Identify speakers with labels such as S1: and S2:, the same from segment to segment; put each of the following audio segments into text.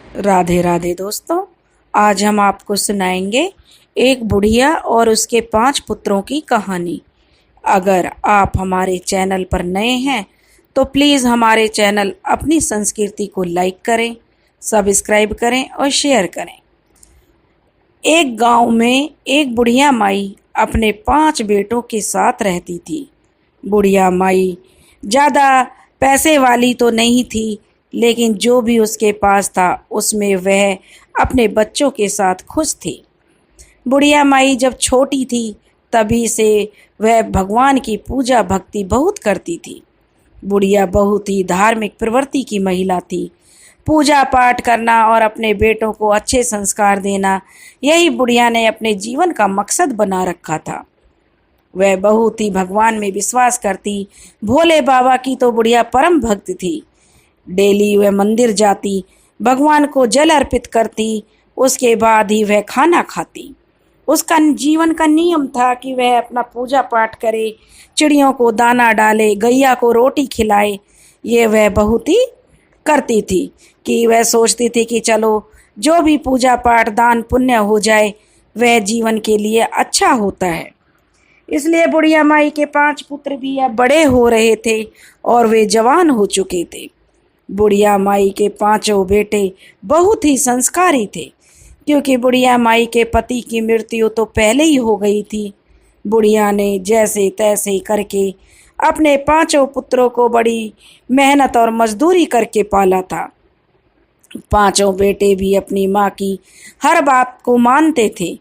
S1: राधे राधे दोस्तों। आज हम आपको सुनाएंगे एक बुढ़िया और उसके 5 पुत्रों की कहानी। अगर आप हमारे चैनल पर नए हैं तो प्लीज़ हमारे चैनल अपनी संस्कृति को लाइक करें, सब्सक्राइब करें और शेयर करें। एक गांव में एक बुढ़िया माई अपने 5 बेटों के साथ रहती थी। बुढ़िया माई ज़्यादा पैसे वाली तो नहीं थी, लेकिन जो भी उसके पास था उसमें वह अपने बच्चों के साथ खुश थी। बुढ़िया माई जब छोटी थी तभी से वह भगवान की पूजा भक्ति बहुत करती थी। बुढ़िया बहुत ही धार्मिक प्रवृत्ति की महिला थी। पूजा पाठ करना और अपने बेटों को अच्छे संस्कार देना, यही बुढ़िया ने अपने जीवन का मकसद बना रखा था। वह बहुत ही भगवान में विश्वास करती। भोले बाबा की तो बुढ़िया परम भक्त थी। डेली वह मंदिर जाती, भगवान को जल अर्पित करती, उसके बाद ही वह खाना खाती। उसका जीवन का नियम था कि वह अपना पूजा पाठ करे, चिड़ियों को दाना डाले, गैया को रोटी खिलाए। ये वह बहुत ही करती थी कि वह सोचती थी कि चलो जो भी पूजा पाठ दान पुण्य हो जाए वह जीवन के लिए अच्छा होता है। इसलिए बुढ़िया माई के 5 पुत्र भी अब बड़े हो रहे थे और वे जवान हो चुके थे। बुढ़िया माई के 5 बेटे बहुत ही संस्कारी थे, क्योंकि बुढ़िया माई के पति की मृत्यु तो पहले ही हो गई थी। बुढ़िया ने जैसे तैसे करके अपने 5 पुत्रों को बड़ी मेहनत और मजदूरी करके पाला था। 5 बेटे भी अपनी माँ की हर बात को मानते थे।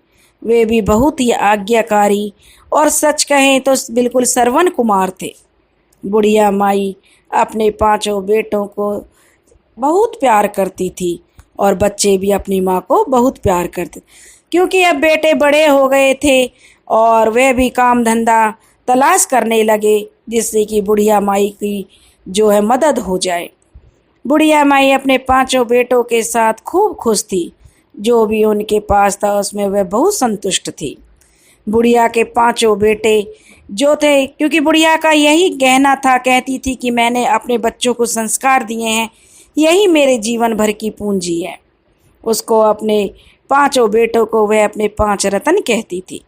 S1: वे भी बहुत ही आज्ञाकारी और सच कहें तो बिल्कुल श्रवण कुमार थे। बुढ़िया माई अपने 5 बेटों को बहुत प्यार करती थी और बच्चे भी अपनी माँ को बहुत प्यार करते, क्योंकि अब बेटे बड़े हो गए थे और वे भी काम धंधा तलाश करने लगे, जिससे कि बुढ़िया माई की जो है मदद हो जाए। बुढ़िया माई अपने 5 बेटों के साथ खूब खुश थी। जो भी उनके पास था उसमें वह बहुत संतुष्ट थी। बुढ़िया के 5 बेटे जो थे, क्योंकि बुढ़िया का यही कहना था, कहती थी कि मैंने अपने बच्चों को संस्कार दिए हैं, यही मेरे जीवन भर की पूंजी है। उसको अपने 5 बेटों को वह अपने 5 रत्न कहती थी।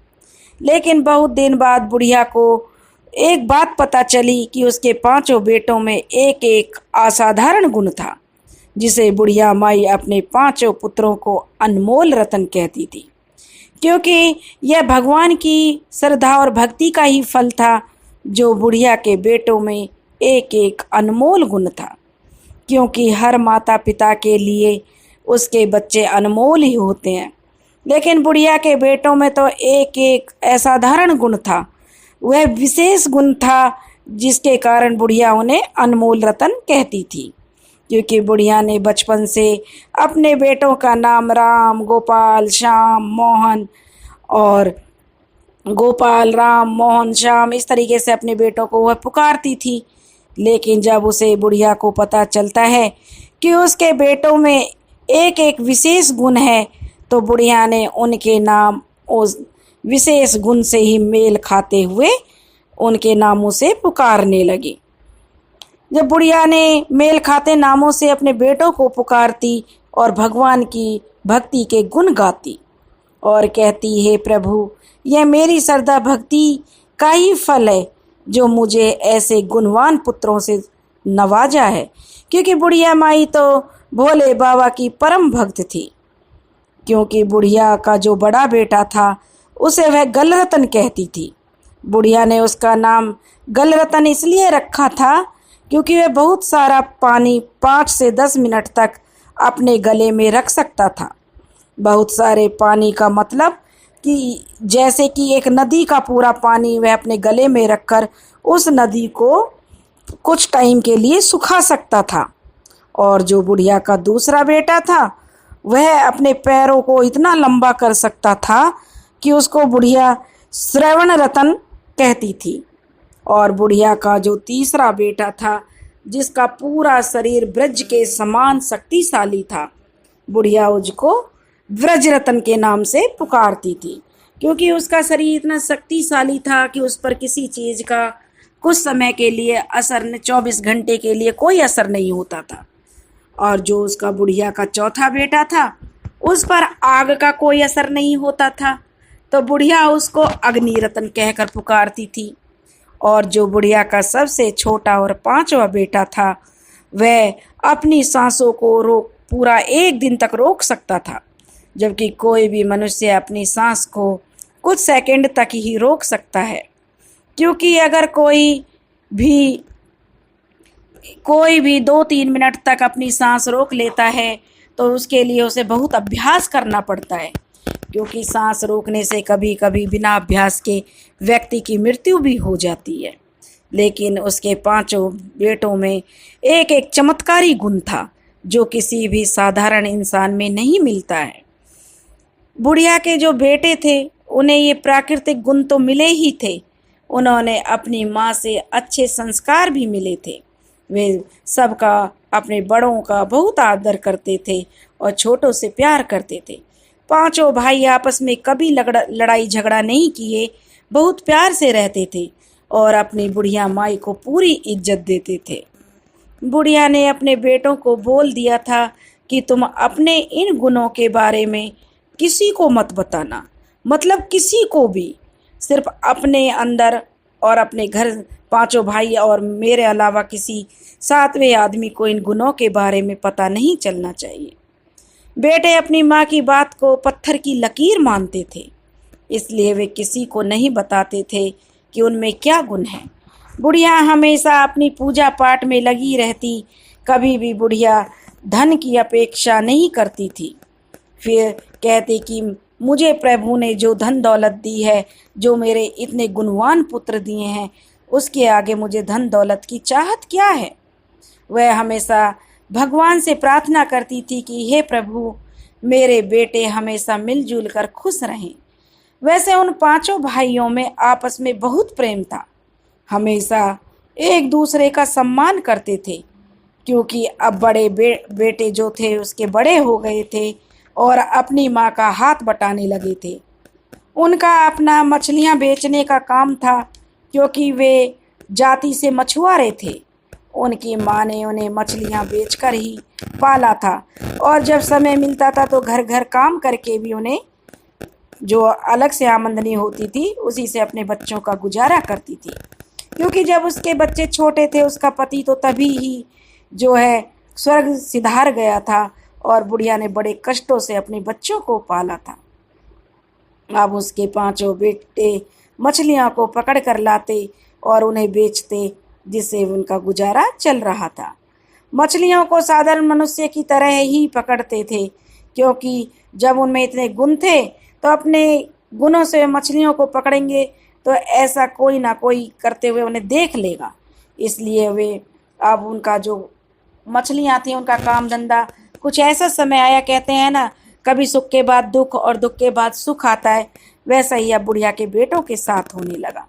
S1: लेकिन बहुत दिन बाद बुढ़िया को एक बात पता चली कि उसके 5 बेटों में एक एक असाधारण गुण था, जिसे बुढ़िया माई अपने 5 पुत्रों को अनमोल रत्न कहती थी, क्योंकि यह भगवान की श्रद्धा और भक्ति का ही फल था। जो बुढ़िया के बेटों में एक एक अनमोल गुण था, क्योंकि हर माता पिता के लिए उसके बच्चे अनमोल ही होते हैं। लेकिन बुढ़िया के बेटों में तो एक एक असाधारण गुण था, वह विशेष गुण था, जिसके कारण बुढ़िया उन्हें अनमोल रत्न कहती थी। क्योंकि बुढ़िया ने बचपन से अपने बेटों का नाम राम, गोपाल, श्याम, मोहन और गोपाल, राम, मोहन, श्याम इस तरीके से अपने बेटों को वह पुकारती थी। लेकिन जब उसे बुढ़िया को पता चलता है कि उसके बेटों में एक एक विशेष गुण है, तो बुढ़िया ने उनके नाम उस विशेष गुण से ही मेल खाते हुए उनके नामों से पुकारने लगी। जब बुढ़िया ने मेल खाते नामों से अपने बेटों को पुकारती और भगवान की भक्ति के गुण गाती और कहती, हे प्रभु, यह मेरी श्रद्धा भक्ति का ही फल है जो मुझे ऐसे गुणवान पुत्रों से नवाजा है। क्योंकि बुढ़िया माई तो भोले बाबा की परम भक्त थी। क्योंकि बुढ़िया का जो बड़ा बेटा था उसे वह गलरतन कहती थी। बुढ़िया ने उसका नाम गलरतन इसलिए रखा था क्योंकि वह बहुत सारा पानी 5 से 10 मिनट तक अपने गले में रख सकता था। बहुत सारे पानी का मतलब कि जैसे कि एक नदी का पूरा पानी वह अपने गले में रखकर उस नदी को कुछ टाइम के लिए सुखा सकता था। और जो बुढ़िया का दूसरा बेटा था वह अपने पैरों को इतना लंबा कर सकता था कि उसको बुढ़िया श्रवण रतन कहती थी। और बुढ़िया का जो तीसरा बेटा था, जिसका पूरा शरीर ब्रज के समान शक्तिशाली था, बुढ़िया उसको व्रजरतन के नाम से पुकारती थी, क्योंकि उसका शरीर इतना शक्तिशाली था कि उस पर किसी चीज़ का कुछ समय के लिए असर, 24 घंटे के लिए कोई असर नहीं होता था। और जो उसका बुढ़िया का चौथा बेटा था उस पर आग का कोई असर नहीं होता था, तो बुढ़िया उसको अग्निरत्न कहकर पुकारती थी। और जो बुढ़िया का सबसे छोटा और पांचवा बेटा था वह अपनी सांसों को पूरा एक दिन तक रोक सकता था, जबकि कोई भी मनुष्य अपनी सांस को कुछ सेकंड तक ही रोक सकता है। क्योंकि अगर कोई भी 2-3 मिनट तक अपनी सांस रोक लेता है तो उसके लिए उसे बहुत अभ्यास करना पड़ता है, क्योंकि सांस रोकने से कभी कभी बिना अभ्यास के व्यक्ति की मृत्यु भी हो जाती है। लेकिन उसके पांचों बेटों में एक एक चमत्कारी गुण था जो किसी भी साधारण इंसान में नहीं मिलता है। बुढ़िया के जो बेटे थे उन्हें ये प्राकृतिक गुण तो मिले ही थे, उन्होंने अपनी माँ से अच्छे संस्कार भी मिले थे। वे सबका, अपने बड़ों का बहुत आदर करते थे और छोटों से प्यार करते थे। पांचों भाई आपस में कभी लड़ाई झगड़ा नहीं किए, बहुत प्यार से रहते थे और अपनी बुढ़िया माई को पूरी इज्जत देते थे। बुढ़िया ने अपने बेटों को बोल दिया था कि तुम अपने इन गुणों के बारे में किसी को मत बताना, मतलब किसी को भी, सिर्फ अपने अंदर और अपने घर पांचों भाई और मेरे अलावा किसी सातवें आदमी को इन गुणों के बारे में पता नहीं चलना चाहिए। बेटे अपनी माँ की बात को पत्थर की लकीर मानते थे, इसलिए वे किसी को नहीं बताते थे कि उनमें क्या गुण है। बुढ़िया हमेशा अपनी पूजा पाठ में लगी रहती, कभी भी बुढ़िया धन की अपेक्षा नहीं करती थी। फिर कहती कि मुझे प्रभु ने जो धन दौलत दी है, जो मेरे इतने गुणवान पुत्र दिए हैं, उसके आगे मुझे धन दौलत की चाहत क्या है। वह हमेशा भगवान से प्रार्थना करती थी कि हे प्रभु, मेरे बेटे हमेशा मिलजुल कर खुश रहें। वैसे उन पांचों भाइयों में आपस में बहुत प्रेम था, हमेशा एक दूसरे का सम्मान करते थे, क्योंकि अब बड़े बेटे जो थे उसके बड़े हो गए थे और अपनी माँ का हाथ बटाने लगे थे। उनका अपना मछलियाँ बेचने का काम था, क्योंकि वे जाति से मछुआरे थे। उनकी माँ ने उन्हें मछलियाँ बेचकर ही पाला था और जब समय मिलता था तो घर घर काम करके भी उन्हें जो अलग से आमदनी होती थी उसी से अपने बच्चों का गुजारा करती थी। क्योंकि जब उसके बच्चे छोटे थे उसका पति तो तभी ही जो है स्वर्ग सिधार गया था और बुढ़िया ने बड़े कष्टों से अपने बच्चों को पाला था। अब उसके पांचों बेटे मछलियाँ को पकड़ कर लाते और उन्हें बेचते, जिससे उनका गुजारा चल रहा था। मछलियों को साधारण मनुष्य की तरह ही पकड़ते थे, क्योंकि जब उनमें इतने गुण थे तो अपने गुणों से मछलियों को पकड़ेंगे तो ऐसा कोई ना कोई करते हुए उन्हें देख लेगा। इसलिए वे अब उनका जो मछलियाँ थी उनका काम धंधा कुछ ऐसा समय आया, कहते हैं ना कभी सुख के बाद दुख और दुख के बाद सुख आता है, वैसा ही अब बुढ़िया के बेटों के साथ होने लगा।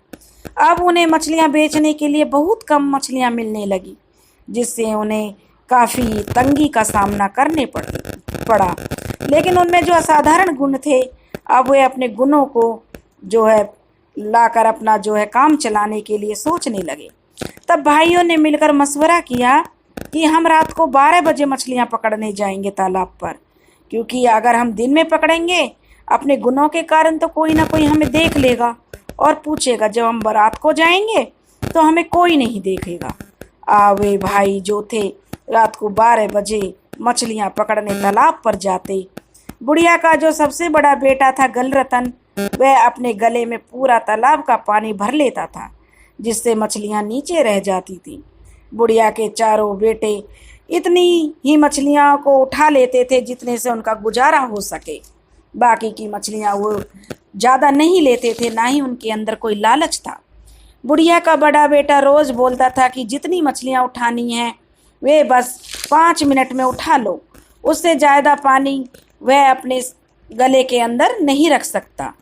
S1: अब उन्हें मछलियाँ बेचने के लिए बहुत कम मछलियाँ मिलने लगी, जिससे उन्हें काफ़ी तंगी का सामना करने पड़ा। लेकिन उनमें जो असाधारण गुण थे, अब वे अपने गुणों को जो है लाकर अपना जो है काम चलाने के लिए सोचने लगे। तब भाइयों ने मिलकर मशवरा किया कि हम रात को 12 बजे मछलियाँ पकड़ने जाएंगे तालाब पर, क्योंकि अगर हम दिन में पकड़ेंगे अपने गुणों के कारण तो कोई ना कोई हमें देख लेगा और पूछेगा, जब हम रात को जाएंगे तो हमें कोई नहीं देखेगा। वे भाई जो थे रात को 12 बजे मछलियाँ पकड़ने तालाब पर जाते। बुढ़िया का जो सबसे बड़ा बेटा था गलरतन, वह अपने गले में पूरा तालाब का पानी भर लेता था, जिससे मछलियाँ नीचे रह जाती थीं। बुढ़िया के चारों बेटे इतनी ही मछलियाँ को उठा लेते थे जितने से उनका गुजारा हो सके। बाकी की मछलियाँ वो ज़्यादा नहीं लेते थे, ना ही उनके अंदर कोई लालच था। बुढ़िया का बड़ा बेटा रोज़ बोलता था कि जितनी मछलियाँ उठानी हैं वे बस 5 मिनट में उठा लो, उससे ज़्यादा पानी वह अपने गले के अंदर नहीं रख सकता।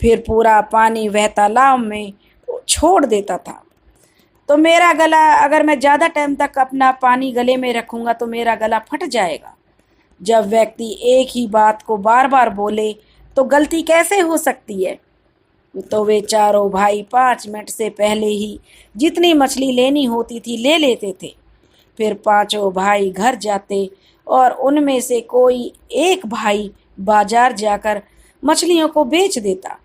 S1: फिर पूरा पानी वह तालाब में छोड़ देता था। तो मेरा गला, अगर मैं ज़्यादा टाइम तक अपना पानी गले में रखूँगा तो मेरा गला फट जाएगा। जब व्यक्ति एक ही बात को बार बार बोले तो गलती कैसे हो सकती है। तो वे चारों भाई 5 मिनट से पहले ही जितनी मछली लेनी होती थी ले लेते थे। फिर पांचों भाई घर जाते और उनमें से कोई एक भाई बाजार जाकर मछलियों को बेच देता।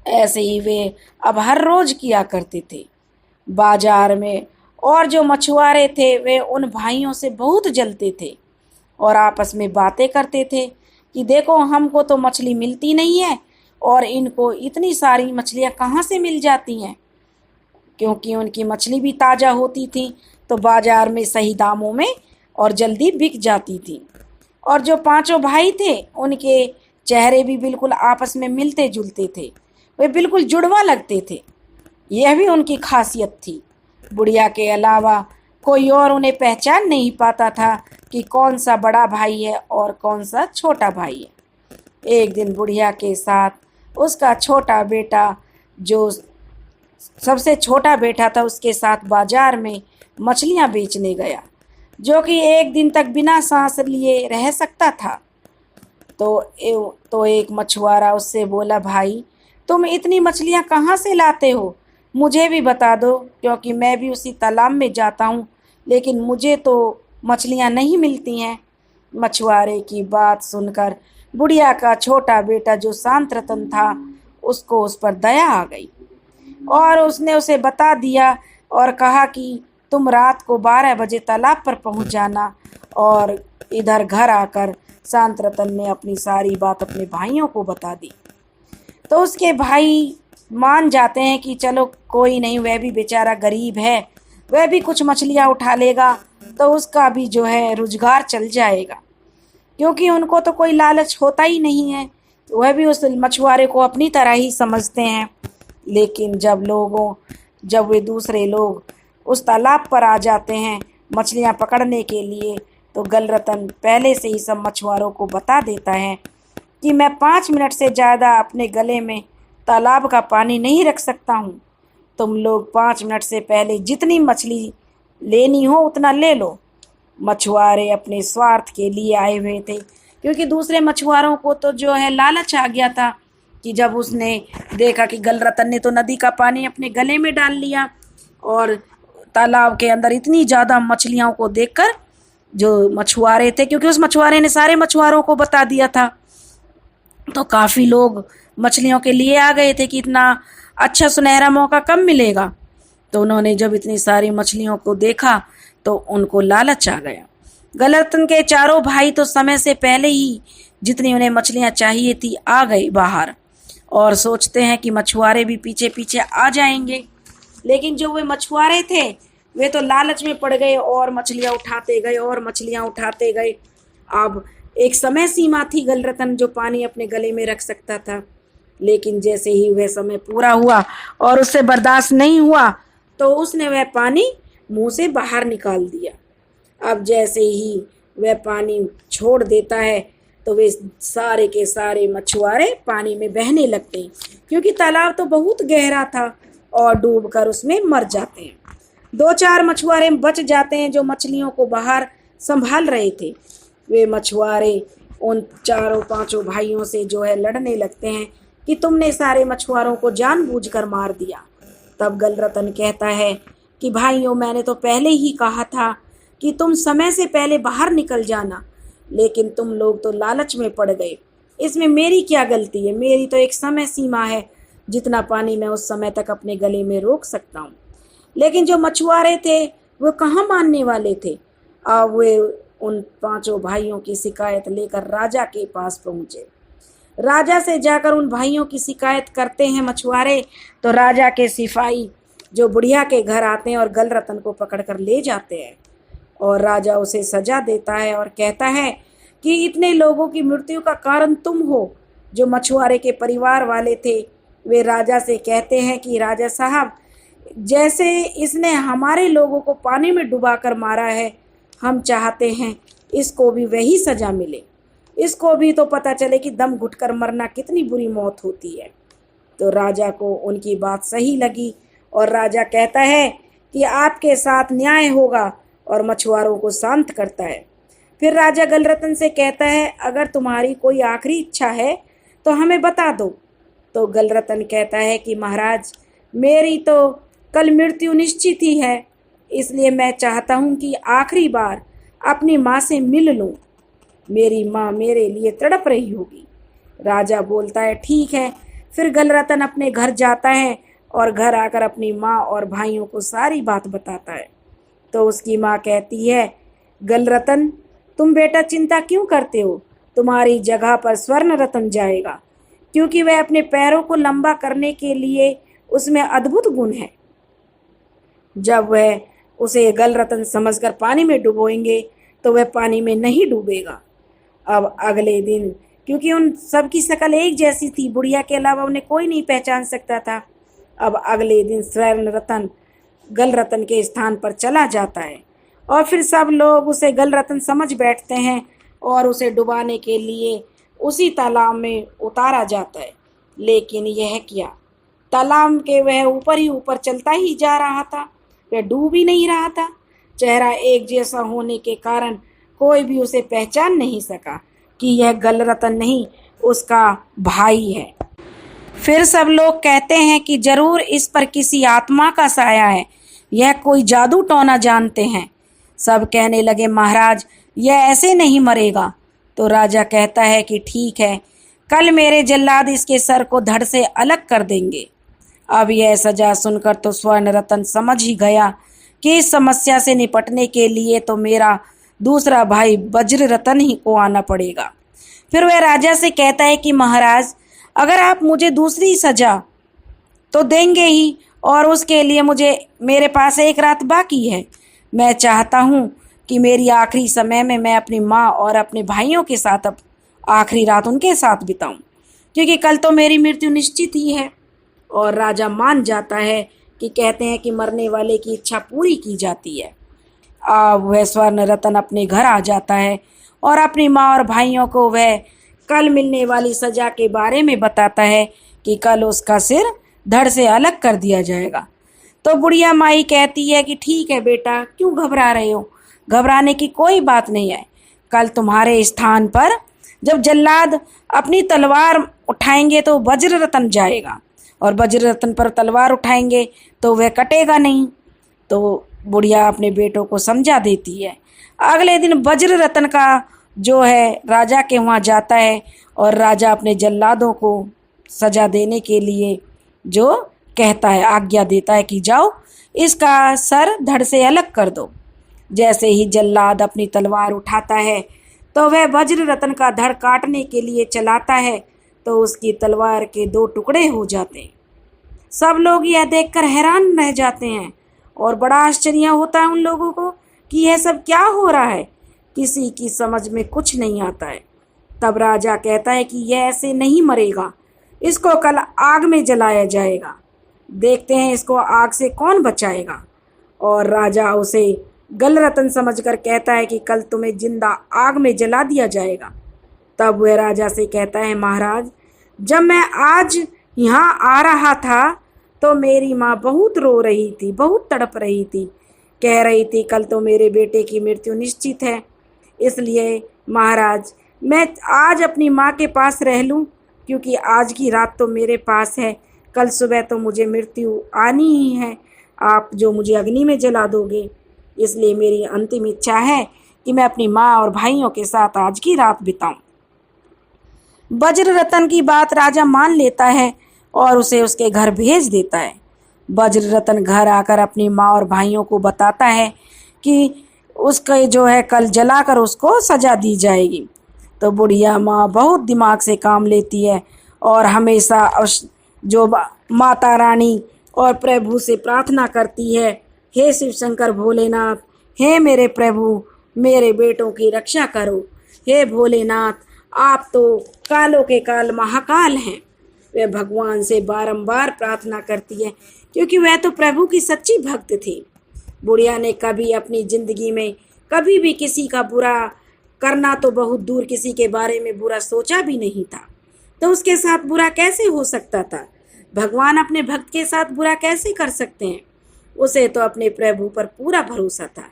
S1: ऐसे ही वे अब हर रोज किया करते थे। बाजार में और जो मछुआरे थे वे उन भाइयों से बहुत जलते थे और आपस में बातें करते थे कि देखो, हमको तो मछली मिलती नहीं है और इनको इतनी सारी मछलियाँ कहाँ से मिल जाती हैं। क्योंकि उनकी मछली भी ताज़ा होती थी तो बाजार में सही दामों में और जल्दी बिक जाती थी। और जो पांचों भाई थे उनके चेहरे भी बिल्कुल आपस में मिलते जुलते थे, वे बिल्कुल जुड़वा लगते थे। यह भी उनकी खासियत थी। बुढ़िया के अलावा कोई और उन्हें पहचान नहीं पाता था कि कौन सा बड़ा भाई है और कौन सा छोटा भाई है। एक दिन बुढ़िया के साथ उसका छोटा बेटा, जो सबसे छोटा बेटा था, उसके साथ बाजार में मछलियां बेचने गया, जो कि एक दिन तक बिना सांस लिए रह सकता था। तो एक मछुआरा उससे बोला, भाई तुम इतनी मछलियां कहाँ से लाते हो, मुझे भी बता दो, क्योंकि मैं भी उसी तालाब में जाता हूँ, लेकिन मुझे तो मछलियां नहीं मिलती हैं। मछुआरे की बात सुनकर बुढ़िया का छोटा बेटा, जो शांत रतन था, उसको उस पर दया आ गई और उसने उसे बता दिया और कहा कि तुम रात को 12 बजे तालाब पर पहुंच जाना। और इधर घर आकर शांत रतन ने अपनी सारी बात अपने भाइयों को बता दी। तो उसके भाई मान जाते हैं कि चलो कोई नहीं, वह भी बेचारा गरीब है, वह भी कुछ मछलियाँ उठा लेगा तो उसका भी जो है रोजगार चल जाएगा। क्योंकि उनको तो कोई लालच होता ही नहीं है, वह भी उस मछुआरे को अपनी तरह ही समझते हैं। लेकिन जब वे दूसरे लोग उस तालाब पर आ जाते हैं मछलियाँ पकड़ने के लिए, तो गलरतन पहले से ही सब मछुआरों को बता देता है कि मैं 5 मिनट से ज़्यादा अपने गले में तालाब का पानी नहीं रख सकता हूँ। तुम लोग 5 मिनट से पहले जितनी मछली लेनी हो उतना ले लो। मछुआरे अपने स्वार्थ के लिए आए हुए थे, क्योंकि दूसरे मछुआरों को तो जो है लालच आ गया था कि जब उसने देखा कि गलरतन ने तो नदी का पानी अपने गले में डाल लिया और तालाब के अंदर इतनी ज़्यादा मछलियों को देखकर जो मछुआरे थे, क्योंकि उस मछुआरे ने सारे मछुआरों को बता दिया था, तो काफ़ी लोग मछलियों के लिए आ गए थे कि इतना अच्छा सुनहरा मौका कब मिलेगा। तो उन्होंने जब इतनी सारी मछलियों को देखा तो उनको लालच आ गया। गलरतन के चारों भाई तो समय से पहले ही जितनी उन्हें मछलियाँ चाहिए थी आ गए बाहर और सोचते हैं कि मछुआरे भी पीछे पीछे आ जाएंगे। लेकिन जो वे मछुआरे थे वे तो लालच में पड़ गए और मछलियाँ उठाते गए और मछलियाँ उठाते गए। अब एक समय सीमा थी गलरतन जो पानी अपने गले में रख सकता था, लेकिन जैसे ही वह समय पूरा हुआ और उससे बर्दाश्त नहीं हुआ तो उसने वह पानी मुंह से बाहर निकाल दिया। अब जैसे ही वह पानी छोड़ देता है तो वे सारे के सारे मछुआरे पानी में बहने लगते हैं, क्योंकि तालाब तो बहुत गहरा था और डूबकर उसमें मर जाते हैं। 2-4 मछुआरे बच जाते हैं जो मछलियों को बाहर संभाल रहे थे। वे मछुआरे उन 4-5 भाइयों से जो है लड़ने लगते हैं कि तुमने सारे मछुआरों को जानबूझकर मार दिया। तब गलरतन कहता है कि भाइयों, मैंने तो पहले ही कहा था कि तुम समय से पहले बाहर निकल जाना, लेकिन तुम लोग तो लालच में पड़ गए। इसमें मेरी क्या गलती है? मेरी तो एक समय सीमा है, जितना पानी मैं उस समय तक अपने गले में रोक सकता हूँ। लेकिन जो मछुआरे थे वो कहाँ मानने वाले थे। अब वे उन 5 भाइयों की शिकायत लेकर राजा के पास पहुँचे। राजा से जाकर उन भाइयों की शिकायत करते हैं मछुआरे, तो राजा के सिपाही जो बुढ़िया के घर आते हैं और गलरतन को पकड़कर ले जाते हैं और राजा उसे सजा देता है और कहता है कि इतने लोगों की मृत्यु का कारण तुम हो। जो मछुआरे के परिवार वाले थे वे राजा से कहते हैं कि राजा साहब, जैसे इसने हमारे लोगों को पानी में डुबाकर मारा है, हम चाहते हैं इसको भी वही सजा मिले। इसको भी तो पता चले कि दम घुटकर मरना कितनी बुरी मौत होती है। तो राजा को उनकी बात सही लगी और राजा कहता है कि आपके साथ न्याय होगा और मछुआरों को शांत करता है। फिर राजा गलरतन से कहता है, अगर तुम्हारी कोई आखिरी इच्छा है तो हमें बता दो। तो गलरतन कहता है कि महाराज, मेरी तो कल मृत्यु निश्चित ही है इसलिए मैं चाहता हूँ कि आखिरी बार अपनी माँ से मिल लूँ। मेरी माँ मेरे लिए तड़प रही होगी। राजा बोलता है ठीक है। फिर गलरतन अपने घर जाता है और घर आकर अपनी माँ और भाइयों को सारी बात बताता है। तो उसकी माँ कहती है, गलरतन तुम बेटा चिंता क्यों करते हो? तुम्हारी जगह पर स्वर्ण रतन जाएगा, क्योंकि वह अपने पैरों को लंबा करने के लिए उसमें अद्भुत गुण है। जब वह उसे गलरतन समझकर पानी में डुबोएंगे तो वह पानी में नहीं डूबेगा। अब अगले दिन, क्योंकि उन सबकी शक्ल एक जैसी थी, बुढ़िया के अलावा उन्हें कोई नहीं पहचान सकता था। अब अगले दिन स्वर्ण रतन गलरतन के स्थान पर चला जाता है और फिर सब लोग उसे गलरतन समझ बैठते हैं और उसे डुबाने के लिए उसी तालाब में उतारा जाता है। लेकिन यह क्या, तालाब के वह ऊपर ही ऊपर चलता ही जा रहा था, वह डूब ही नहीं रहा था। चेहरा एक जैसा होने के कारण कोई भी उसे पहचान नहीं सका कि यह गलरतन नहीं, उसका भाई है। फिर सब लोग कहते हैं कि जरूर इस पर किसी आत्मा का साया है, यह कोई जादू टोना जानते हैं। सब कहने लगे, महाराज यह ऐसे नहीं मरेगा। तो राजा कहता है कि ठीक है, कल मेरे जल्लाद इसके सर को धड़ से अलग कर देंगे। अब यह सजा सुनकर तो स्वर्ण रतन समझ ही गया कि इस समस्या से निपटने के लिए तो मेरा दूसरा भाई वज्र रतन ही को आना पड़ेगा। फिर वह राजा से कहता है कि महाराज अगर आप मुझे दूसरी सजा तो देंगे ही, और उसके लिए मेरे पास एक रात बाकी है। मैं चाहता हूँ कि मेरी आखिरी समय में मैं अपनी माँ और अपने भाइयों के साथ अब आखिरी रात उनके साथ बिताऊं, क्योंकि कल तो मेरी मृत्यु निश्चित ही है। और राजा मान जाता है कि कहते हैं कि मरने वाले की इच्छा पूरी की जाती है। अब वह स्वर्ण रतन अपने घर आ जाता है और अपनी माँ और भाइयों को वह कल मिलने वाली सजा के बारे में बताता है कि कल उसका सिर धड़ से अलग कर दिया जाएगा। तो बुढ़िया माई कहती है कि ठीक है बेटा, क्यों घबरा रहे हो? घबराने की कोई बात नहीं है। कल तुम्हारे स्थान पर जब जल्लाद अपनी तलवार उठाएंगे तो वज्र रतन जाएगा, और वज्र रतन पर तलवार उठाएंगे तो वह कटेगा नहीं। तो बुढ़िया अपने बेटों को समझा देती है। अगले दिन वज्र रतन का जो है राजा के वहाँ जाता है और राजा अपने जल्लादों को सजा देने के लिए जो कहता है, आज्ञा देता है कि जाओ इसका सर धड़ से अलग कर दो। जैसे ही जल्लाद अपनी तलवार उठाता है तो वह वज्र रतन का धड़ काटने के लिए चलाता है तो उसकी तलवार के 2 टुकड़े हो जाते हैं। सब लोग यह देखकर हैरान रह जाते हैं और बड़ा आश्चर्य होता है उन लोगों को कि यह सब क्या हो रहा है। किसी की समझ में कुछ नहीं आता है। तब राजा कहता है कि यह ऐसे नहीं मरेगा, इसको कल आग में जलाया जाएगा। देखते हैं इसको आग से कौन बचाएगा। और राजा उसे गलरतन समझकर कहता है कि कल तुम्हें जिंदा आग में जला दिया जाएगा। तब वह राजा से कहता है, महाराज जब मैं आज यहाँ आ रहा था तो मेरी माँ बहुत रो रही थी, बहुत तड़प रही थी, कह रही थी कल तो मेरे बेटे की मृत्यु निश्चित है। इसलिए महाराज मैं आज अपनी माँ के पास रह लूँ, क्योंकि आज की रात तो मेरे पास है, कल सुबह तो मुझे मृत्यु आनी ही है। आप जो मुझे अग्नि में जला दोगे, इसलिए मेरी अंतिम इच्छा है कि मैं अपनी माँ और भाइयों के साथ आज की रात बिताऊं। वज्र रतन की बात राजा मान लेता है और उसे उसके घर भेज देता है। वज्र रतन घर आकर अपनी माँ और भाइयों को बताता है कि उसके जो है कल जलाकर उसको सजा दी जाएगी। तो बुढ़िया माँ बहुत दिमाग से काम लेती है और हमेशा जो माता रानी और प्रभु से प्रार्थना करती है, हे शिव शंकर भोलेनाथ, हे मेरे प्रभु मेरे बेटों की रक्षा करो, हे भोलेनाथ आप तो कालों के काल महाकाल हैं। वह भगवान से बारंबार प्रार्थना करती है क्योंकि वह तो प्रभु की सच्ची भक्त थी। बुढ़िया ने कभी अपनी जिंदगी में कभी भी किसी का बुरा करना तो बहुत दूर किसी के बारे में बुरा सोचा भी नहीं था, तो उसके साथ बुरा कैसे हो सकता था? भगवान अपने भक्त के साथ बुरा कैसे कर सकते हैं? उसे तो अपने प्रभु पर पूरा भरोसा था।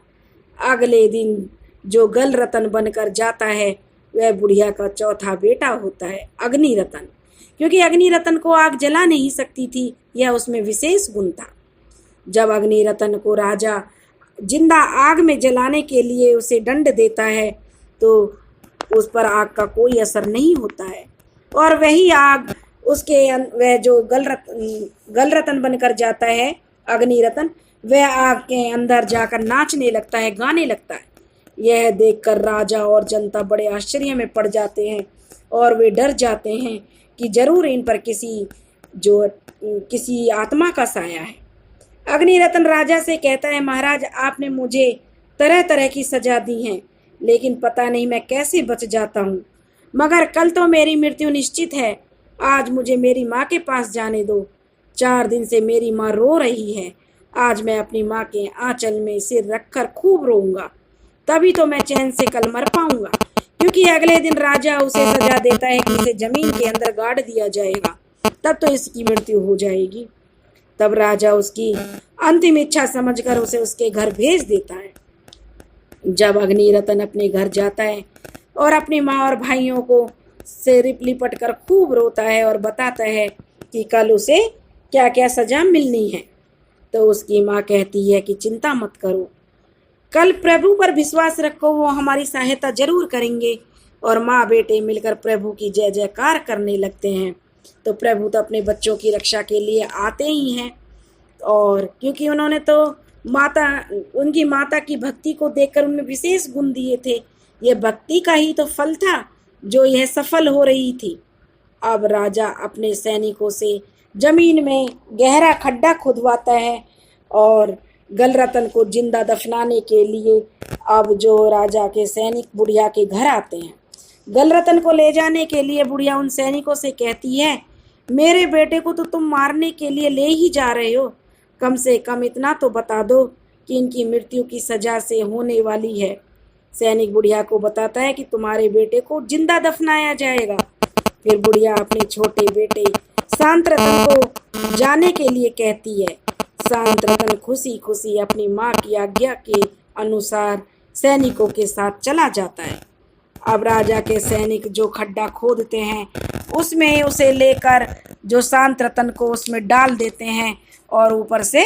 S1: अगले दिन जो गल रतन बनकर जाता है वह बुढ़िया का चौथा बेटा होता है, अग्नि रतन। क्योंकि अग्नि रतन को आग जला नहीं सकती थी, यह उसमें विशेष गुण था। जब अग्नि रतन को राजा जिंदा आग में जलाने के लिए उसे दंड देता है तो उस पर आग का कोई असर नहीं होता है, और वही आग उसके वह जो गलरतन बनकर जाता है, अग्निरतन, वह आग के अंदर जाकर नाचने लगता है, गाने लगता है। यह देखकर राजा और जनता बड़े आश्चर्य में पड़ जाते हैं और वे डर जाते हैं कि जरूर इन पर किसी आत्मा का साया है। अग्निरतन राजा से कहता है, महाराज आपने मुझे तरह तरह की सजा दी है, लेकिन पता नहीं मैं कैसे बच जाता हूँ। मगर कल तो मेरी मृत्यु निश्चित है। आज मुझे मेरी माँ के पास जाने दो। 4 दिन से मेरी माँ रो रही है। आज मैं अपनी माँ के आंचल में सिर रखकर खूब रोऊंगा, तभी तो मैं चैन से कल मर पाऊंगा। क्योंकि अगले दिन राजा उसे सजा देता है कि इसे जमीन के अंदर गाड़ दिया जाएगा, तब तो इसकी मृत्यु हो जाएगी। तब राजा उसकी अंतिम इच्छा समझकर उसे उसके घर भेज देता है। जब अग्निरतन अपने घर जाता है और अपनी माँ और भाइयों को से लिपट कर खूब रोता है और बताता है कि कल उसे क्या क्या सजा मिलनी है, तो उसकी माँ कहती है कि चिंता मत करो, कल प्रभु पर विश्वास रखो, वो हमारी सहायता जरूर करेंगे। और माँ बेटे मिलकर प्रभु की जय जयकार करने लगते हैं। तो प्रभु तो अपने बच्चों की रक्षा के लिए आते ही हैं, और क्योंकि उन्होंने तो उनकी माता की भक्ति को देखकर उनमें विशेष गुण दिए थे, यह भक्ति का ही तो फल था जो यह सफल हो रही थी। अब राजा अपने सैनिकों से जमीन में गहरा खड्डा खुदवाता है और गलरतन को जिंदा दफनाने के लिए अब जो राजा के सैनिक बुढ़िया के घर आते हैं। गलरतन को ले जाने के लिए बुढ़िया उन सैनिकों से कहती है, मेरे बेटे को तो तुम मारने के लिए ले ही जा रहे हो, कम से कम इतना तो बता दो कि इनकी मृत्यु की सजा से होने वाली है। सैनिक बुढ़िया को बताता है कि तुम्हारे बेटे को जिंदा दफनाया जाएगा। फिर बुढ़िया अपने छोटे बेटे शांतरतन को जाने के लिए कहती है। शांतरतन खुशी खुशी अपनी माँ की आज्ञा के अनुसार सैनिकों के साथ चला जाता है। अब राजा के सैनिक जो खड्डा खोदते हैं उसमें उसे लेकर जो शांतरतन को उसमें डाल देते हैं और ऊपर से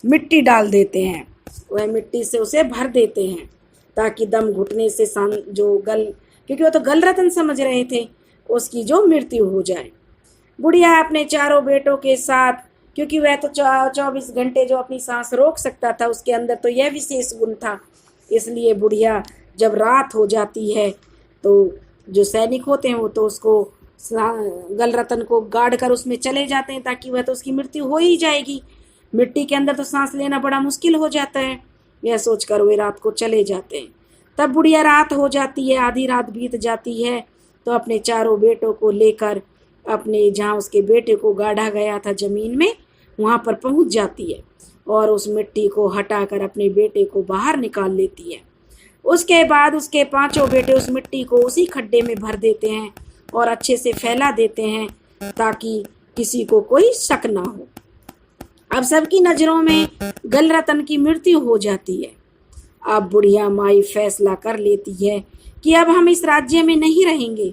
S1: मिट्टी डाल देते हैं। वह मिट्टी से उसे भर देते हैं ताकि दम घुटने से क्योंकि वो तो गलरतन समझ रहे थे, उसकी जो मृत्यु हो जाए। बुढ़िया अपने चारों बेटों के साथ, क्योंकि वह तो 24 घंटे जो अपनी सांस रोक सकता था, उसके अंदर तो यह विशेष गुण था, इसलिए बुढ़िया जब रात हो जाती है तो जो सैनिक होते हैं वो तो उसको गलरतन को गाड़ कर उसमें चले जाते हैं ताकि वह तो उसकी मृत्यु हो ही जाएगी। मिट्टी के अंदर तो सांस लेना बड़ा मुश्किल हो जाता है, यह सोचकर वे रात को चले जाते हैं। तब बुढ़िया रात हो जाती है, आधी रात बीत जाती है, तो अपने चारों बेटों को लेकर अपने जहाँ उसके बेटे को गाड़ा गया था जमीन में, वहाँ पर पहुँच जाती है और उस मिट्टी को हटाकर अपने बेटे को बाहर निकाल लेती है। उसके बाद उसके 5 बेटे उस मिट्टी को उसी खड्डे में भर देते हैं और अच्छे से फैला देते हैं ताकि किसी को कोई शक ना हो। अब सबकी नजरों में गलरतन की मृत्यु हो जाती है। अब बुढ़िया माई फैसला कर लेती है कि अब हम इस राज्य में नहीं रहेंगे,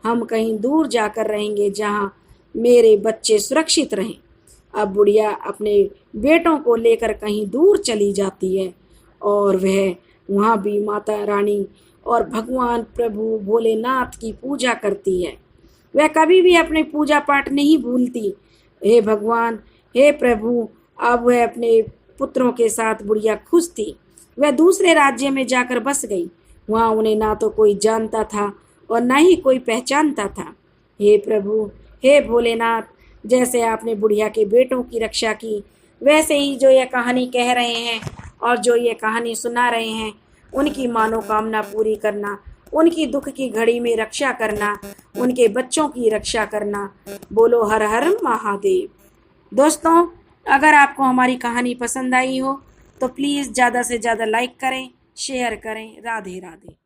S1: हम कहीं दूर जाकर रहेंगे जहाँ मेरे बच्चे सुरक्षित रहें। अब बुढ़िया अपने बेटों को लेकर कहीं दूर चली जाती है और वह वहाँ भी माता रानी और भगवान प्रभु भोलेनाथ की पूजा करती है। वह कभी भी अपने पूजा पाठ नहीं भूलती। हे भगवान, हे प्रभु। अब वह अपने पुत्रों के साथ बुढ़िया खुश थी। वह दूसरे राज्य में जाकर बस गई। वहाँ उन्हें ना तो कोई जानता था और ना ही कोई पहचानता था। हे प्रभु, हे भोलेनाथ, जैसे आपने बुढ़िया के बेटों की रक्षा की, वैसे ही जो यह कहानी कह रहे हैं और जो ये कहानी सुना रहे हैं, उनकी मनोकामना पूरी करना, उनकी दुख की घड़ी में रक्षा करना, उनके बच्चों की रक्षा करना। बोलो हर हर महादेव। दोस्तों, अगर आपको हमारी कहानी पसंद आई हो तो प्लीज़ ज़्यादा से ज़्यादा लाइक करें, शेयर करें। राधे राधे।